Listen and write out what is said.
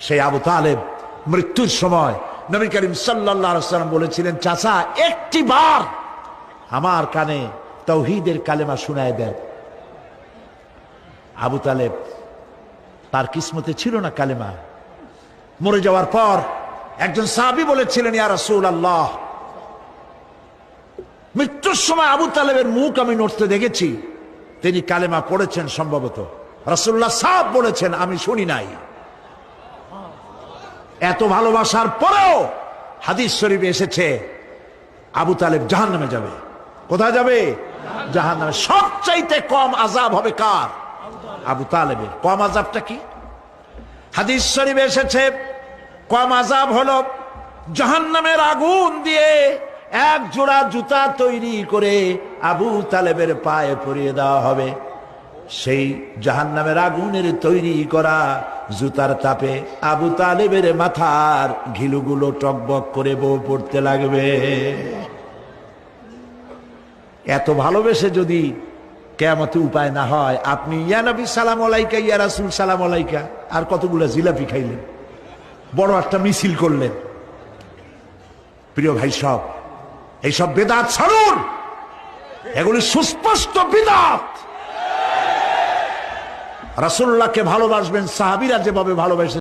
সেই আবু তালেব মৃত্যুর সময় নবী করিম সাল্লাল্লাহু আলাইহি ওয়াসাল্লাম বলেছিলেন, চাচা একটি বার আমার কানে তাওহীদের কালেমা শোনায় দেন। আবু তালেব তার কিসমতে ছিল না কালেমা। মরে যাওয়ার পর একজন সাহাবী বলেছিলেন, ইয়া রাসূলুল্লাহ, মৃত্যুর সময় আবু তালেবের মুখ আমি নড়তে দেখেছি, তিনি কালেমা পড়েছেন সম্ভবত। রাসূলুল্লাহ সাহেব বলেছেন, আমি শুনি নাই। এত ভালোবাসার পরেও হাদিস শরীফে এসেছে আবু তালেব জাহান্নামে যাবে। কোথায় যাবে? জাহান্নামে। সবচাইতে কম আযাব হবে কার? আবু তালেবের। কম আযাবটা কি? হাদিস শরীফে এসেছে কম আযাব হলো জাহান্নামের আগুন দিয়ে এক জোড়া জুতা তৈরি করে আবু তালেবের পায়ে পরিয়ে দেওয়া হবে। সেই জাহান্নামের আগুনের তৈরি করা জুতার তাপে আবু তালেবের মাথার ঘিলুগুলো টকবক করে বউ পড়তে লাগবে। এত ভালোবেসে যদি কিয়ামতে উপায় না হয়, আপনি ইয়া নবী সালাম আলাইকা, ইয়া রাসূল সালাম আলাইকা, আর কতগুলো জিলাপি খাইলেন, বড় একটা মিছিল করলেন। প্রিয় ভাই সব, এইসব বেদাত ছাড়ুন, এগুলি সুস্পষ্ট বিদআত। রাসূলুল্লাহকে ভালোবাসবেন সাহাবীরা যেভাবে ভালোবাসে